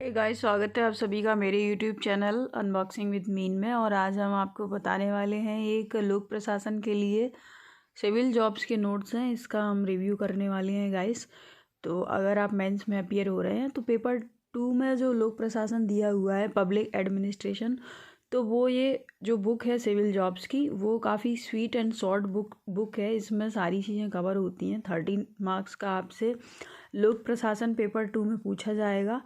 Hey guys, स्वागत है आप सभी का मेरे YouTube channel unboxing with mean में। और आज हम आपको बताने वाले हैं एक लोक प्रशासन के लिए सिविल जॉब्स के नोट्स हैं, इसका हम रिव्यू करने वाले हैं गाइस। तो अगर आप मेंस में अपीयर हो रहे हैं तो पेपर 2 में जो लोक प्रशासन दिया हुआ है पब्लिक एडमिनिस्ट्रेशन, तो वो ये जो बुक है सिविल जॉब्स की, वो काफ़ी स्वीट एंड शॉर्ट बुक है। इसमें सारी चीज़ें कवर होती हैं। 13 मार्क्स का आपसे लोक प्रशासन पेपर 2 में पूछा जाएगा।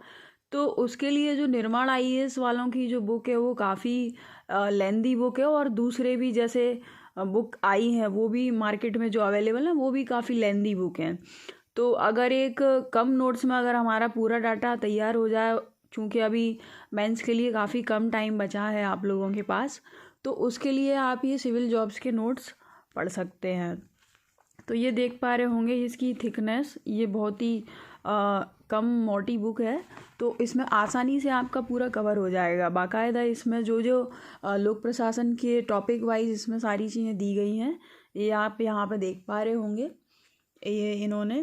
तो उसके लिए जो निर्माण आईएएस वालों की जो बुक है वो काफ़ी लेंदी बुक है, और दूसरे भी जैसे बुक आई हैं वो भी मार्केट में जो अवेलेबल है वो भी काफ़ी लेंदी बुक हैं। तो अगर एक कम नोट्स में अगर हमारा पूरा डाटा तैयार हो जाए, चूँकि अभी मेंस के लिए काफ़ी कम टाइम बचा है आप लोगों के पास, तो उसके लिए आप ये सिविल जॉब्स के नोट्स पढ़ सकते हैं। तो ये देख पा रहे होंगे इसकी थिकनेस, ये बहुत ही कम मोटी बुक है, तो इसमें आसानी से आपका पूरा कवर हो जाएगा। बाकायदा इसमें जो जो लोक प्रशासन के टॉपिक वाइज इसमें सारी चीज़ें दी गई हैं, ये आप यहाँ पे देख पा रहे होंगे। ये इन्होंने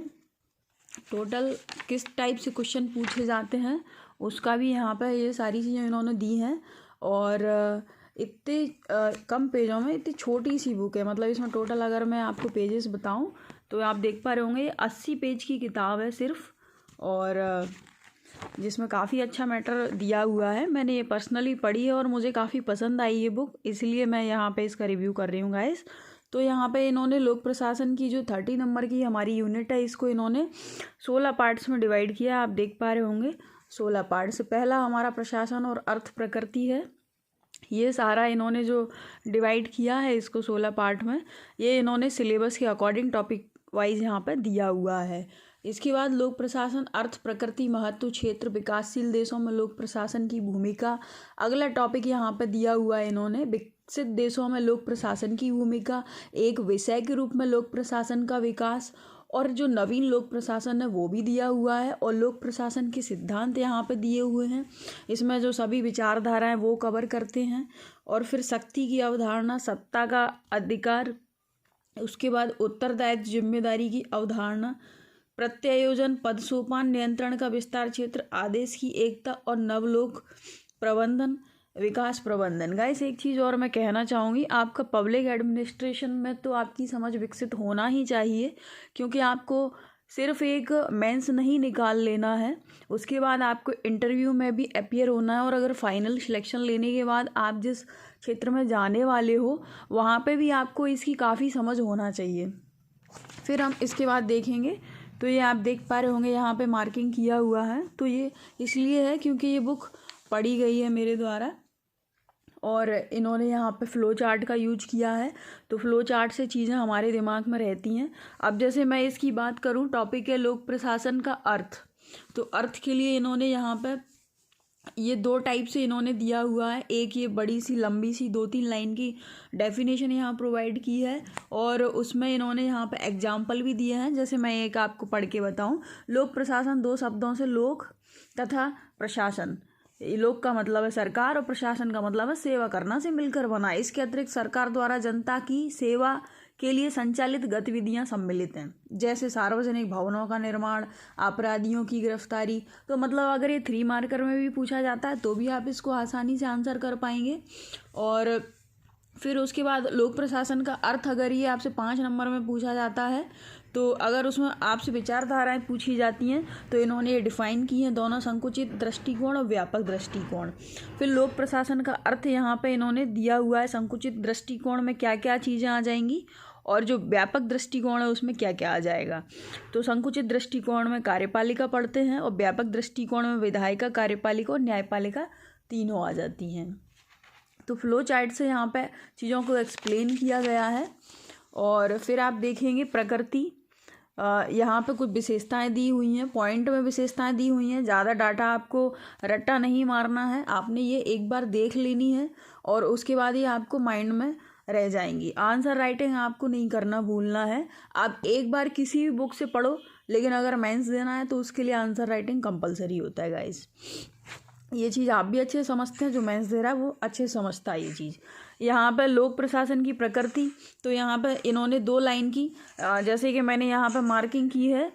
टोटल किस टाइप से क्वेश्चन पूछे जाते हैं उसका भी यहाँ पे ये सारी चीज़ें इन्होंने दी हैं। और इतने कम पेजों में इतनी छोटी सी बुक है, मतलब इसमें टोटल अगर मैं आपको पेजेस बताऊं तो आप देख पा रहे होंगे ये 80 पेज की किताब है सिर्फ, और जिसमें काफ़ी अच्छा मैटर दिया हुआ है। मैंने ये पर्सनली पढ़ी है और मुझे काफ़ी पसंद आई ये बुक, इसलिए मैं यहाँ पे इसका रिव्यू कर रही हूँ गाइस। तो यहाँ पे इन्होंने लोक प्रशासन की जो 30 नंबर की हमारी यूनिट है, इसको इन्होंने 16 पार्ट्स में डिवाइड किया है। आप देख पा रहे होंगे 16 पार्ट्स। पहला हमारा प्रशासन और अर्थ प्रकृति है। ये सारा इन्होंने जो डिवाइड किया है इसको 16 पार्ट में, ये इन्होंने सिलेबस के अकॉर्डिंग टॉपिक वाइज यहाँ पर दिया हुआ है। इसके बाद लोक प्रशासन अर्थ प्रकृति महत्व क्षेत्र विकासशील देशों में लोक प्रशासन की भूमिका, अगला टॉपिक यहाँ पर दिया हुआ है इन्होंने विकसित देशों में लोक प्रशासन की भूमिका, एक विषय के रूप में लोक प्रशासन का विकास, और जो नवीन लोक प्रशासन है वो भी दिया हुआ है, और लोक प्रशासन के सिद्धांत यहाँ पे दिए हुए हैं। इसमें जो सभी विचारधाराएं वो कवर करते हैं। और फिर शक्ति की अवधारणा, सत्ता का अधिकार, उसके बाद उत्तरदायित्व जिम्मेदारी की अवधारणा, प्रत्यायोजन, पद सोपान, नियंत्रण का विस्तार क्षेत्र, आदेश की एकता, और नवलोक प्रबंधन, विकास प्रबंधन। गाइस एक चीज़ और मैं कहना चाहूँगी, आपका पब्लिक एडमिनिस्ट्रेशन में तो आपकी समझ विकसित होना ही चाहिए, क्योंकि आपको सिर्फ एक मेंस नहीं निकाल लेना है, उसके बाद आपको इंटरव्यू में भी अपीयर होना है। और अगर फाइनल सिलेक्शन लेने के बाद आप जिस क्षेत्र में जाने वाले हो वहाँ पे भी आपको इसकी काफ़ी समझ होना चाहिए। फिर हम इसके बाद देखेंगे, तो ये आप देख पा रहे होंगे यहाँ पे मार्किंग किया हुआ है। तो ये इसलिए है क्योंकि ये बुक पढ़ी गई है मेरे द्वारा, और इन्होंने यहाँ पे फ़्लो चार्ट का यूज किया है। तो फ़्लो चार्ट से चीज़ें हमारे दिमाग में रहती हैं। अब जैसे मैं इसकी बात करूँ, टॉपिक है लोक प्रशासन का अर्थ। तो अर्थ के लिए इन्होंने यहाँ पे ये 2 टाइप से इन्होंने दिया हुआ है। एक ये बड़ी सी लंबी सी 2-3 लाइन की डेफिनेशन यहाँ प्रोवाइड की है, और उसमें इन्होंने यहाँ पे एग्जाम्पल भी दिए हैं। जैसे मैं एक आपको पढ़ के बताऊँ, लोक प्रशासन 2 शब्दों से लोक तथा प्रशासन, लोक का मतलब है सरकार और प्रशासन का मतलब है सेवा करना से मिलकर बना। इसके अतिरिक्त सरकार द्वारा जनता की सेवा के लिए संचालित गतिविधियां सम्मिलित हैं, जैसे सार्वजनिक भवनों का निर्माण, अपराधियों की गिरफ्तारी। तो मतलब अगर ये 3 मार्कर में भी पूछा जाता है तो भी आप इसको आसानी से आंसर कर पाएंगे। और फिर उसके बाद लोक प्रशासन का अर्थ, अगर ये आपसे 5 नंबर में पूछा जाता है, तो अगर उसमें आपसे विचारधाराएं पूछी जाती हैं तो इन्होंने ये डिफाइन की हैं दोनों, संकुचित दृष्टिकोण और व्यापक दृष्टिकोण। फिर लोक प्रशासन का अर्थ यहाँ पे इन्होंने दिया हुआ है, संकुचित दृष्टिकोण में क्या क्या चीज़ें आ जाएंगी, और जो व्यापक दृष्टिकोण है उसमें क्या क्या आ जाएगा। तो संकुचित दृष्टिकोण में कार्यपालिका पढ़ते हैं, और व्यापक दृष्टिकोण में विधायिका, कार्यपालिका और न्यायपालिका तीनों आ जाती हैं। तो फ्लो चार्ट से यहाँ पे चीज़ों को एक्सप्लेन किया गया है। और फिर आप देखेंगे प्रकृति, यहाँ पे कुछ विशेषताएं दी हुई हैं, पॉइंट में विशेषताएं दी हुई हैं। ज़्यादा डाटा आपको रट्टा नहीं मारना है, आपने ये एक बार देख लेनी है और उसके बाद ये आपको माइंड में रह जाएंगी। आंसर राइटिंग आपको नहीं करना भूलना है। आप एक बार किसी भी बुक से पढ़ो, लेकिन अगर मेंस देना है तो उसके लिए आंसर राइटिंग कंपलसरी होता है गाइस। ये चीज़ आप भी अच्छे समझते हैं, जो मेंस दे रहा है वो अच्छे समझता है ये चीज़। यहाँ पर लोक प्रशासन की प्रकृति, तो यहाँ पर इन्होंने 2 लाइन की, जैसे कि मैंने यहाँ पर मार्किंग की है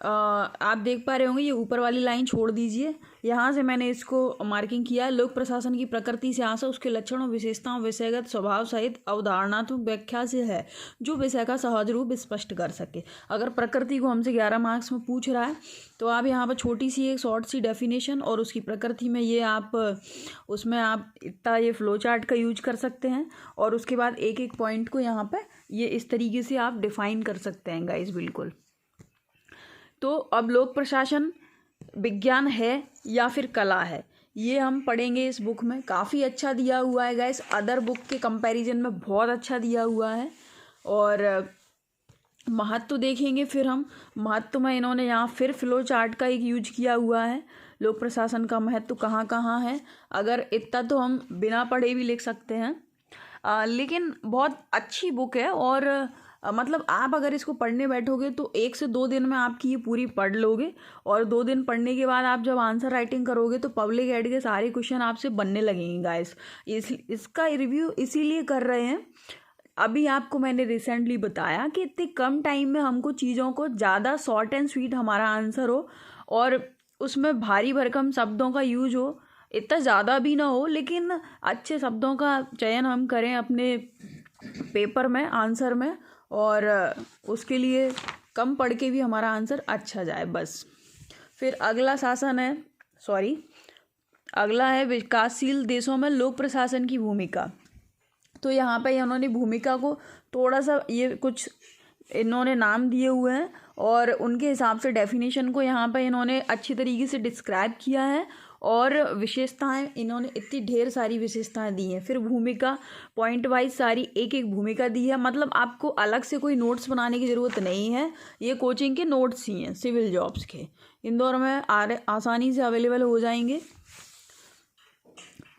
आप देख पा रहे होंगे, ये ऊपर वाली लाइन छोड़ दीजिए, यहाँ से मैंने इसको मार्किंग किया है। लोक प्रशासन की प्रकृति से आशा उसके लक्षणों, विशेषताओं, विषयगत स्वभाव सहित अवधारणात्मक व्याख्या से है, जो विषय का सहज रूप स्पष्ट कर सके। अगर प्रकृति को हमसे 11 मार्क्स में पूछ रहा है तो आप यहाँ पर छोटी सी एक शॉर्ट सी डेफिनेशन और उसकी प्रकृति में ये आप उसमें आप इतना ये फ्लो चार्ट का यूज कर सकते हैं, और उसके बाद एक एक पॉइंट को यहाँ पर ये इस तरीके से आप डिफाइन कर सकते हैं गाइस, बिल्कुल। तो अब लोक प्रशासन विज्ञान है या फिर कला है, ये हम पढ़ेंगे इस बुक में। काफ़ी अच्छा दिया हुआ है गाइस, अदर बुक के कंपैरिजन में बहुत अच्छा दिया हुआ है। और महत्व देखेंगे फिर हम, महत्व में इन्होंने यहाँ फिर फ्लो चार्ट का एक यूज किया हुआ है। लोक प्रशासन का महत्व कहाँ कहाँ है, अगर इतना तो हम बिना पढ़े भी लिख सकते हैं। लेकिन बहुत अच्छी बुक है, और मतलब आप अगर इसको पढ़ने बैठोगे तो 1 से 2 दिन में आपकी ये पूरी पढ़ लोगे, और 2 दिन पढ़ने के बाद आप जब आंसर राइटिंग करोगे तो पब्लिक एड के सारे क्वेश्चन आपसे बनने लगेंगे गाइस। इसका रिव्यू इसीलिए कर रहे हैं, अभी आपको मैंने रिसेंटली बताया कि इतने कम टाइम में हमको चीज़ों को ज़्यादा शॉर्ट एंड स्वीट हमारा आंसर हो, और उसमें भारी भरकम शब्दों का यूज हो, इतना ज़्यादा भी ना हो, लेकिन अच्छे शब्दों का चयन हम करें अपने पेपर में, आंसर में, और उसके लिए कम पढ़ के भी हमारा आंसर अच्छा जाए बस। फिर अगला है विकासशील देशों में लोक प्रशासन की भूमिका। तो यहाँ पे इन्होंने भूमिका को थोड़ा सा ये कुछ इन्होंने नाम दिए हुए हैं, और उनके हिसाब से डेफिनेशन को यहाँ पे इन्होंने अच्छी तरीके से डिस्क्राइब किया है, और विशेषताएं इन्होंने इतनी ढेर सारी विशेषताएं दी हैं। फिर भूमिका पॉइंट वाइज सारी एक एक भूमिका दी है, मतलब आपको अलग से कोई नोट्स बनाने की ज़रूरत नहीं है, ये कोचिंग के नोट्स ही हैं सिविल जॉब्स के, इंदौर में आसानी से अवेलेबल हो जाएंगे।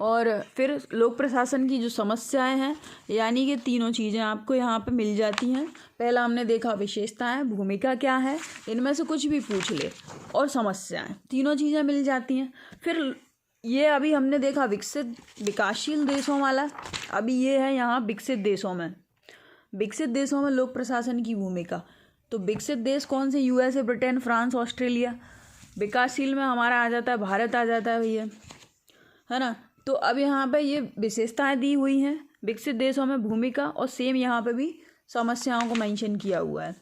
और फिर लोक प्रशासन की जो समस्याएं हैं, यानी कि तीनों चीज़ें आपको यहाँ पे मिल जाती हैं। पहला हमने देखा विशेषताएं, भूमिका क्या है, इनमें से कुछ भी पूछ ले, और समस्याएं, तीनों चीज़ें मिल जाती हैं। फिर ये अभी हमने देखा विकासशील देशों वाला, अभी ये है यहाँ विकसित देशों में लोक प्रशासन की भूमिका। तो विकसित देश कौन से, USA, ब्रिटेन, फ्रांस, ऑस्ट्रेलिया। विकासशील में हमारा आ जाता है भारत, आ जाता है भैया, है ना। तो अब यहाँ पे ये विशेषताएं दी हुई हैं, विकसित देशों में भूमिका, और सेम यहाँ पे भी समस्याओं को मेंशन किया हुआ है।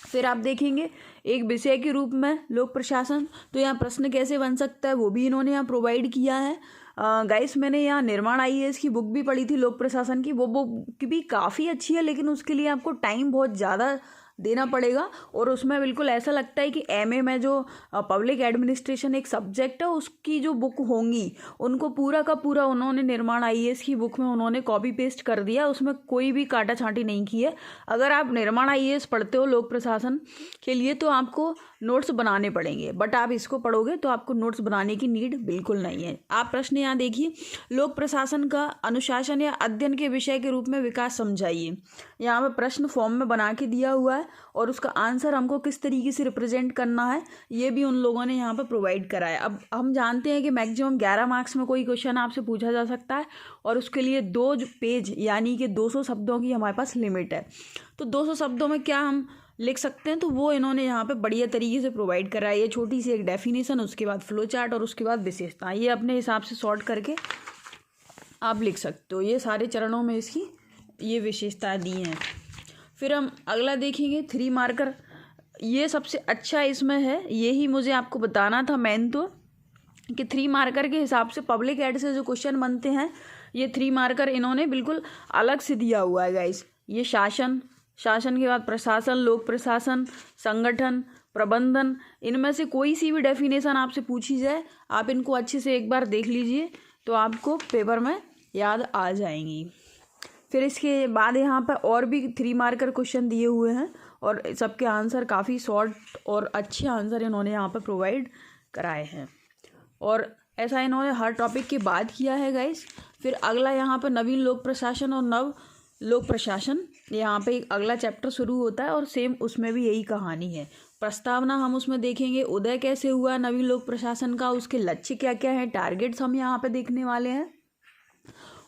फिर आप देखेंगे एक विषय के रूप में लोक प्रशासन, तो यहाँ प्रश्न कैसे बन सकता है वो भी इन्होंने यहाँ प्रोवाइड किया है। गाइस मैंने यहाँ निर्माण IAS की बुक भी पढ़ी थी लोक प्रशासन की, वो बुक भी काफ़ी अच्छी है, लेकिन उसके लिए आपको टाइम बहुत ज़्यादा देना पड़ेगा, और उसमें बिल्कुल ऐसा लगता है कि MA में जो पब्लिक एडमिनिस्ट्रेशन एक सब्जेक्ट है उसकी जो बुक होंगी, उनको पूरा का पूरा उन्होंने निर्माण IAS की बुक में उन्होंने कॉपी पेस्ट कर दिया, उसमें कोई भी काटा छांटी नहीं की है। अगर आप निर्माण IAS पढ़ते हो लोक प्रशासन के लिए तो आपको नोट्स बनाने पड़ेंगे, बट आप इसको पढ़ोगे तो आपको नोट्स बनाने की नीड बिल्कुल नहीं है। आप प्रश्न यहाँ देखिए, लोक प्रशासन का अनुशासन या अध्ययन के विषय के रूप में विकास समझाइए। यहाँ पे प्रश्न फॉर्म में बना के दिया हुआ है, और उसका आंसर हमको किस तरीके से रिप्रेजेंट करना है ये भी उन लोगों ने यहाँ पर प्रोवाइड करा है। अब हम जानते हैं कि मैक्सिमम 11 मार्क्स में कोई क्वेश्चन आपसे पूछा जा सकता है, और उसके लिए 2 पेज यानी कि 200 शब्दों की हमारे पास लिमिट है। तो 200 शब्दों में क्या हम लिख सकते हैं, तो वो इन्होंने यहाँ पे बढ़िया तरीके से प्रोवाइड करा है। ये छोटी सी एक डेफिनेशन, उसके बाद फ्लो चार्ट, और उसके बाद विशेषता, ये अपने हिसाब से सॉर्ट करके आप लिख सकते हो। ये सारे चरणों में इसकी ये विशेषताएँ दी हैं। फिर हम अगला देखेंगे 3 मार्कर, ये सबसे अच्छा इसमें है, यही मुझे आपको बताना था मेन तो, कि 3 मार्कर के हिसाब से पब्लिक एड से जो क्वेश्चन बनते हैं, ये 3 मार्कर इन्होंने बिल्कुल अलग से दिया हुआ है गाइस। ये शासन के बाद प्रशासन, लोक प्रशासन, संगठन, प्रबंधन, इनमें से कोई सी भी डेफिनेशन आपसे पूछी जाए, आप इनको अच्छे से एक बार देख लीजिए तो आपको पेपर में याद आ जाएंगी। फिर इसके बाद यहाँ पर और भी 3 मार्कर क्वेश्चन दिए हुए हैं, और सबके आंसर काफ़ी शॉर्ट और अच्छे आंसर इन्होंने यहाँ पर प्रोवाइड कराए हैं, और ऐसा इन्होंने हर टॉपिक के बाद किया है गाइस। फिर अगला यहाँ पर नवीन लोक प्रशासन और नव लोक प्रशासन, यहाँ पे एक अगला चैप्टर शुरू होता है, और सेम उसमें भी यही कहानी है। प्रस्तावना हम उसमें देखेंगे, उदय कैसे हुआ नवीन लोक प्रशासन का, उसके लक्ष्य क्या क्या हैं, टारगेट्स हम यहाँ पे देखने वाले हैं,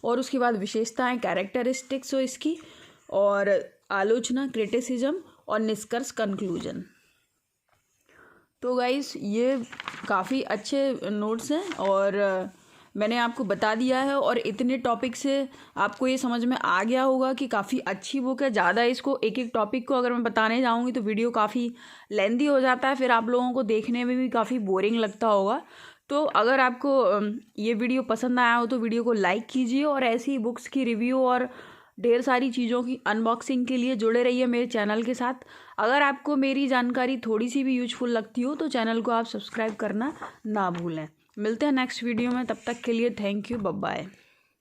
और उसके बाद विशेषताएं, कैरेक्टरिस्टिक्स हो इसकी, और आलोचना, क्रिटिसिज्म, और निष्कर्ष, कंक्लूजन। तो गाइस ये काफ़ी अच्छे नोट्स हैं और मैंने आपको बता दिया है, और इतने टॉपिक से आपको ये समझ में आ गया होगा कि काफ़ी अच्छी बुक है। ज़्यादा इसको एक एक टॉपिक को अगर मैं बताने जाऊँगी तो वीडियो काफ़ी लेंदी हो जाता है, फिर आप लोगों को देखने में भी काफ़ी बोरिंग लगता होगा। तो अगर आपको ये वीडियो पसंद आया हो तो वीडियो को लाइक कीजिए, और ऐसी बुक्स की रिव्यू और ढेर सारी चीज़ों की अनबॉक्सिंग के लिए जुड़े रहिए मेरे चैनल के साथ। अगर आपको मेरी जानकारी थोड़ी सी भी यूजफुल लगती हो तो चैनल को आप सब्सक्राइब करना ना भूलें। मिलते हैं नेक्स्ट वीडियो में, तब तक के लिए थैंक यू, बाय बाय।